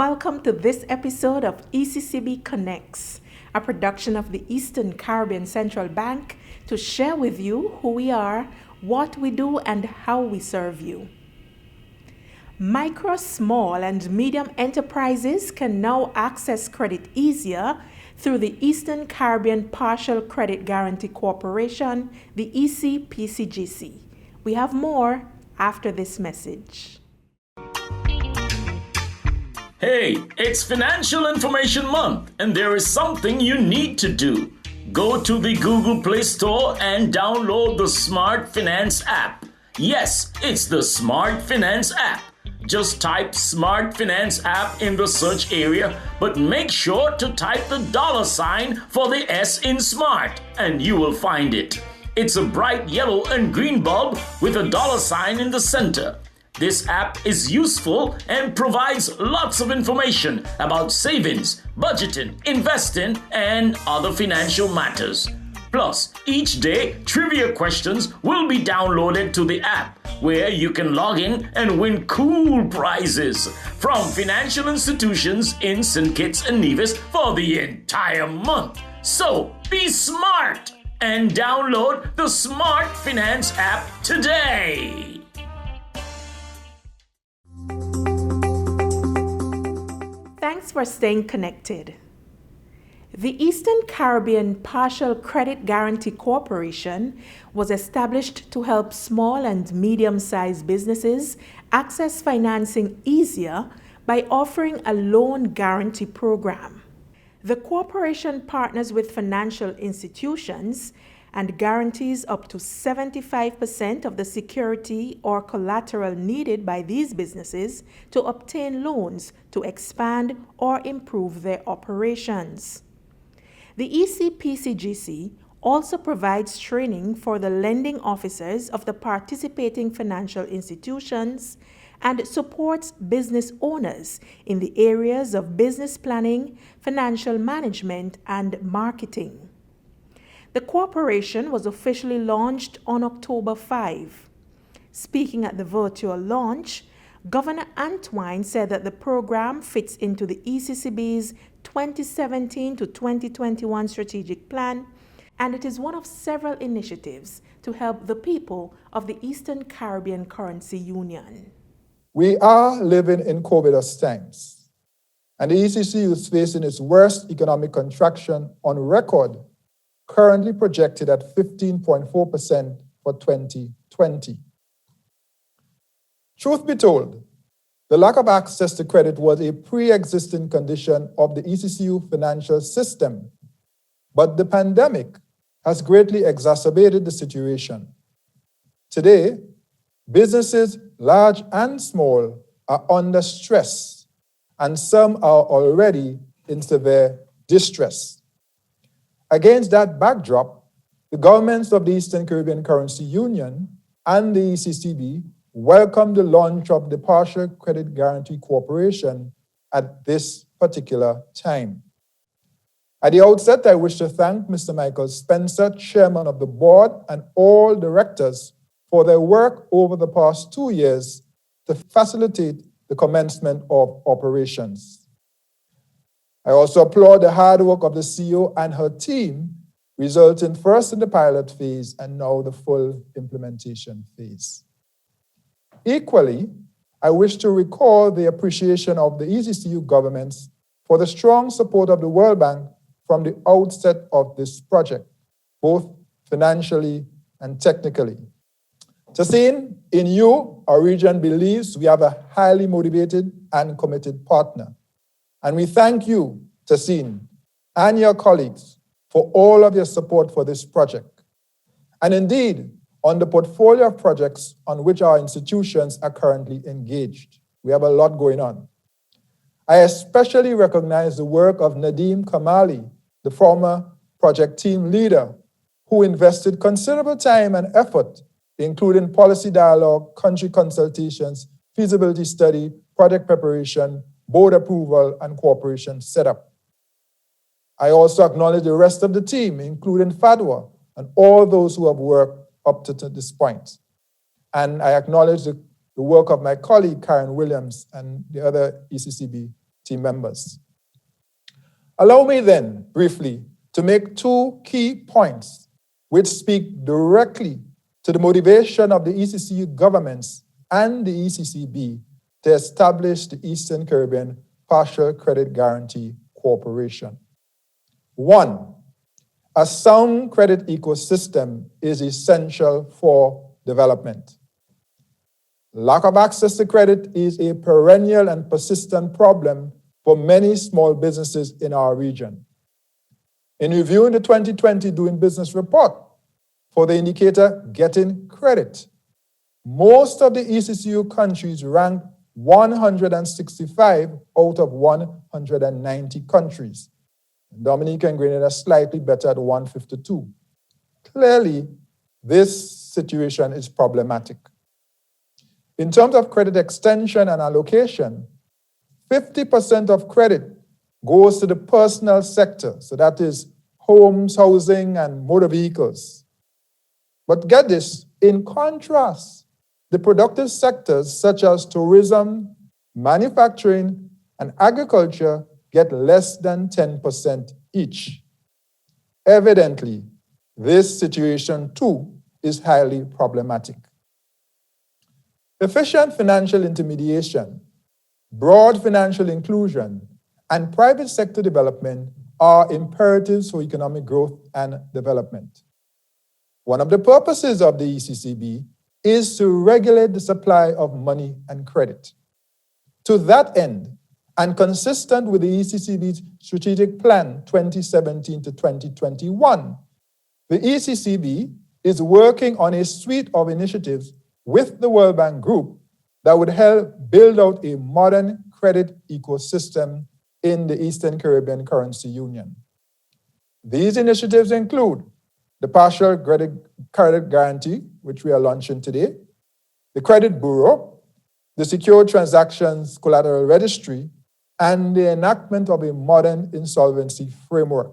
Welcome to this episode of ECCB Connects, a production of the Eastern Caribbean Central Bank to share with you who we are, what we do, and how we serve you. Micro, small, and medium enterprises can now access credit easier through the Eastern Caribbean Partial Credit Guarantee Corporation, the ECPCGC. We have more after this message. Hey, it's Financial Information Month, and there is something you need to do. Go to the Google Play Store and download the Smart Finance app. Yes, it's the Smart Finance app. Just type Smart Finance app in the search area, but make sure to type the $ for the S in Smart, and you will find it. It's a bright yellow and green bulb with a $ in the center. This app is useful and provides lots of information about savings, budgeting, investing, and other financial matters. Plus, each day, trivia questions will be downloaded to the app, where you can log in and win cool prizes from financial institutions in St. Kitts and Nevis for the entire month. So, be smart and download the Smart Finance app today. Thanks for staying connected. The Eastern Caribbean Partial Credit Guarantee Corporation was established to help small and medium-sized businesses access financing easier by offering a loan guarantee program. The corporation partners with financial institutions and guarantees up to 75% of the security or collateral needed by these businesses to obtain loans to expand or improve their operations. The ECPCGC also provides training for the lending officers of the participating financial institutions and supports business owners in the areas of business planning, financial management, and marketing. The corporation was officially launched on October 5. Speaking at the virtual launch, Governor Antoine said that the program fits into the ECCB's 2017 to 2021 strategic plan, and it is one of several initiatives to help the people of the Eastern Caribbean Currency Union. We are living in COVID times, and the ECCU is facing its worst economic contraction on record, currently projected at 15.4% for 2020. Truth be told, the lack of access to credit was a pre-existing condition of the ECCU financial system, but the pandemic has greatly exacerbated the situation. Today, businesses, large and small, are under stress, and some are already in severe distress. Against that backdrop, the governments of the Eastern Caribbean Currency Union and the ECCB welcomed the launch of the Partial Credit Guarantee Corporation at this particular time. At the outset, I wish to thank Mr. Michael Spencer, Chairman of the Board, and all directors for their work over the past 2 years to facilitate the commencement of operations. I also applaud the hard work of the CEO and her team, resulting first in the pilot phase and now the full implementation phase. Equally, I wish to recall the appreciation of the ECCU governments for the strong support of the World Bank from the outset of this project, both financially and technically. Tassine, in you, our region believes we have a highly motivated and committed partner. And we thank you, Tassine, and your colleagues for all of your support for this project. And indeed, on the portfolio of projects on which our institutions are currently engaged. We have a lot going on. I especially recognize the work of Nadeem Kamali, the former project team leader, who invested considerable time and effort, including policy dialogue, country consultations, feasibility study, project preparation, board approval, and cooperation setup. I also acknowledge the rest of the team, including Fadwa, and all those who have worked up to this point. And I acknowledge the work of my colleague, Karen Williams, and the other ECCB team members. Allow me then, briefly, to make two key points which speak directly to the motivation of the ECCU governments and the ECCB to establish the Eastern Caribbean Partial Credit Guarantee Corporation. One, a sound credit ecosystem is essential for development. Lack of access to credit is a perennial and persistent problem for many small businesses in our region. In reviewing the 2020 Doing Business report for the indicator Getting Credit, most of the ECCU countries ranked 165 out of 190 countries. Dominica and Grenada slightly better at 152. Clearly, this situation is problematic. In terms of credit extension and allocation, 50% of credit goes to the personal sector, so that is homes, housing, and motor vehicles. But get this, in contrast, the productive sectors such as tourism, manufacturing, and agriculture get less than 10% each. Evidently, this situation too is highly problematic. Efficient financial intermediation, broad financial inclusion, and private sector development are imperatives for economic growth and development. One of the purposes of the ECCB is to regulate the supply of money and credit. To that end, and consistent with the ECCB's Strategic Plan 2017 to 2021, the ECCB is working on a suite of initiatives with the World Bank Group that would help build out a modern credit ecosystem in the Eastern Caribbean Currency Union. These initiatives include the Partial Credit Guarantee, which we are launching today, the Credit Bureau, the Secure Transactions Collateral Registry, and the enactment of a modern insolvency framework.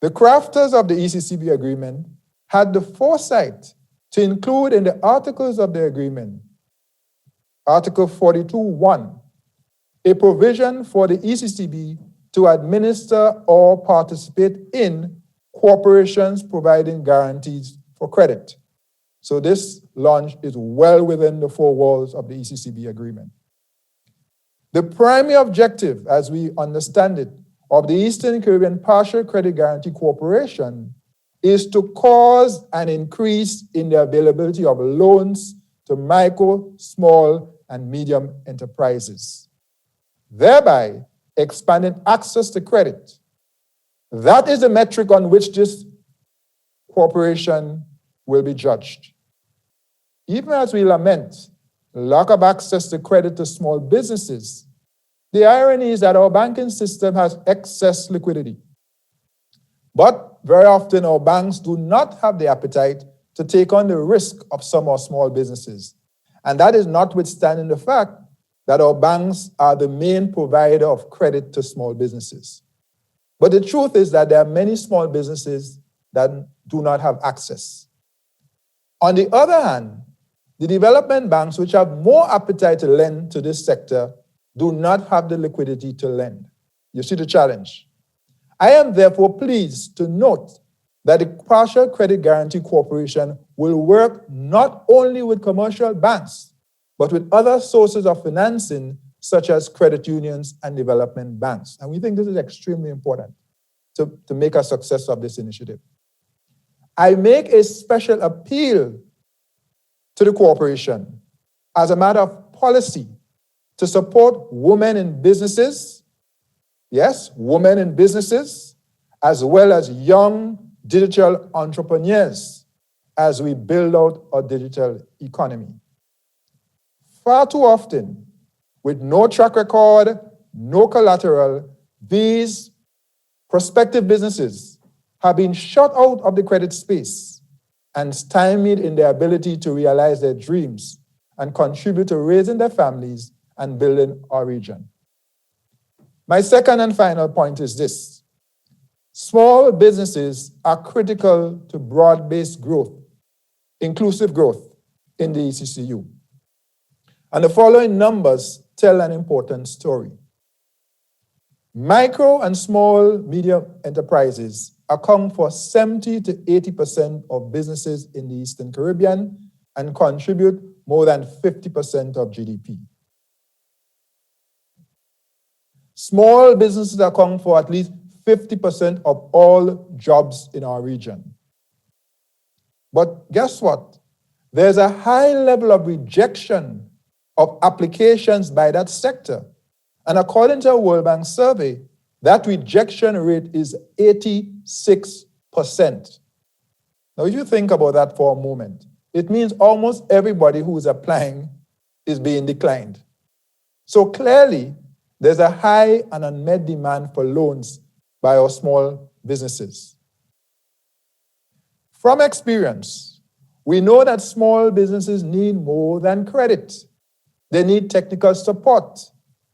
The crafters of the ECCB agreement had the foresight to include in the articles of the agreement, Article 42.1, a provision for the ECCB to administer or participate in corporations providing guarantees for credit. So this launch is well within the four walls of the ECCB agreement. The primary objective, as we understand it, of the Eastern Caribbean Partial Credit Guarantee Corporation is to cause an increase in the availability of loans to micro, small, and medium enterprises, thereby expanding access to credit. That is the metric on which this corporation will be judged. Even as we lament lack of access to credit to small businesses, the irony is that our banking system has excess liquidity. But very often our banks do not have the appetite to take on the risk of some of small businesses. And that is notwithstanding the fact that our banks are the main provider of credit to small businesses. But the truth is that there are many small businesses that do not have access. On the other hand, the development banks, which have more appetite to lend to this sector, do not have the liquidity to lend. You see the challenge. I am therefore pleased to note that the Partial Credit Guarantee Corporation will work not only with commercial banks, but with other sources of financing, such as credit unions and development banks. And we think this is extremely important to make a success of this initiative. I make a special appeal to the corporation as a matter of policy to support women in businesses, yes, women in businesses, as well as young digital entrepreneurs as we build out our digital economy. Far too often, with no track record, no collateral, these prospective businesses have been shut out of the credit space and stymied in their ability to realize their dreams and contribute to raising their families and building our region. My second and final point is this. Small businesses are critical to broad-based growth, inclusive growth in the ECCU. And the following numbers tell an important story. Micro and small medium enterprises account for 70 to 80% of businesses in the Eastern Caribbean and contribute more than 50% of GDP. Small businesses account for at least 50% of all jobs in our region. But guess what? There's a high level of rejection of applications by that sector. And according to a World Bank survey, that rejection rate is 86%. Now, if you think about that for a moment, it means almost everybody who is applying is being declined. So clearly, there's a high and unmet demand for loans by our small businesses. From experience, we know that small businesses need more than credit. They need technical support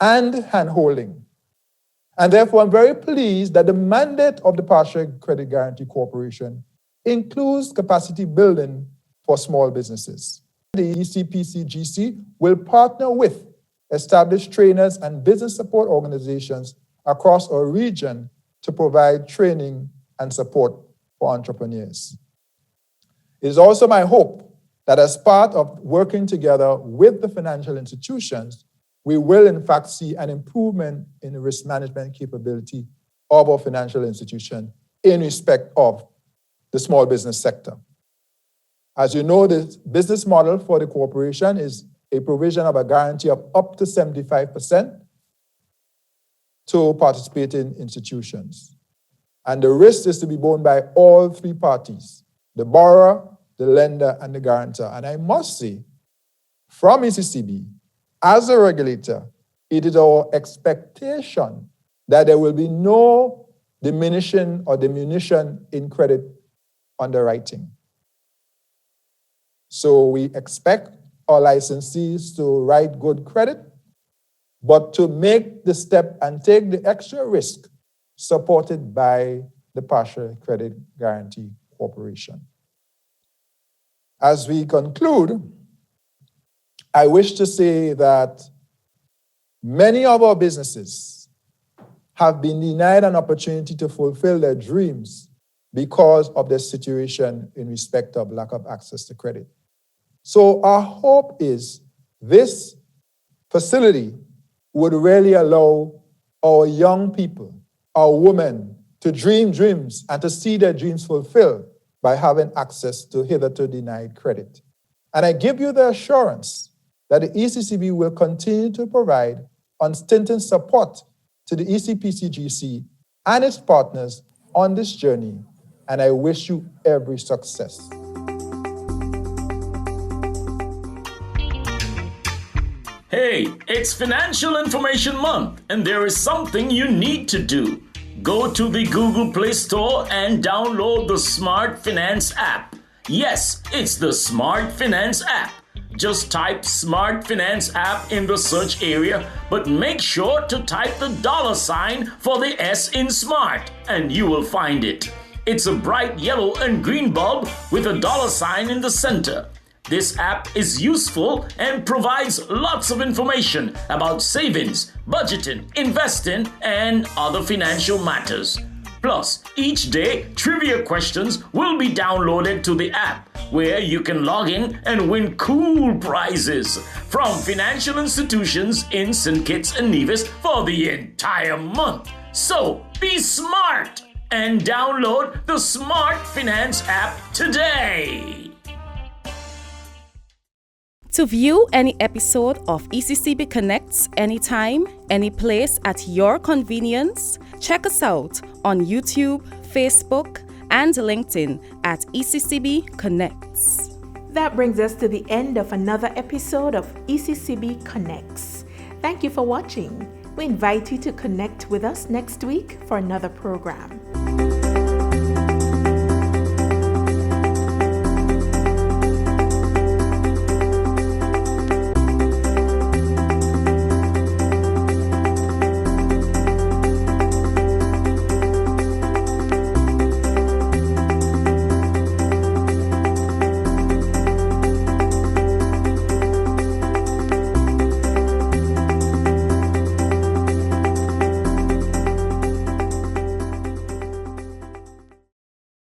and handholding. And therefore, I'm very pleased that the mandate of the Partial Credit Guarantee Corporation includes capacity building for small businesses. The ECPCGC will partner with established trainers and business support organizations across our region to provide training and support for entrepreneurs. It is also my hope that as part of working together with the financial institutions, we will in fact see an improvement in the risk management capability of our financial institution in respect of the small business sector. As you know, the business model for the corporation is a provision of a guarantee of up to 75% to participating institutions. And the risk is to be borne by all three parties, the borrower, the lender, and the guarantor. And I must say, from ECCB, as a regulator, it is our expectation that there will be no diminishing or diminution in credit underwriting. So we expect our licensees to write good credit, but to make the step and take the extra risk supported by the Partial Credit Guarantee Corporation. As we conclude, I wish to say that many of our businesses have been denied an opportunity to fulfill their dreams because of their situation in respect of lack of access to credit. So our hope is this facility would really allow our young people, our women, to dream dreams and to see their dreams fulfilled by having access to hitherto denied credit. And I give you the assurance that the ECCB will continue to provide unstinted support to the ECPCGC and its partners on this journey, and I wish you every success. Hey, it's Financial Information Month, and there is something you need to do. Go to the Google Play Store and download the Smart Finance app. Yes, it's the Smart Finance app. Just type Smart Finance app in the search area, but make sure to type the $ for the S in Smart, and you will find it. It's a bright yellow and green bulb with a $ in the center. This app is useful and provides lots of information about savings, budgeting, investing, and other financial matters. Plus, each day, trivia questions will be downloaded to the app, where you can log in and win cool prizes from financial institutions in St. Kitts and Nevis for the entire month. So, be smart and download the Smart Finance app today. To view any episode of ECCB Connects anytime, any place at your convenience, check us out on YouTube, Facebook, and LinkedIn at ECCB Connects. That brings us to the end of another episode of ECCB Connects. Thank you for watching. We invite you to connect with us next week for another program.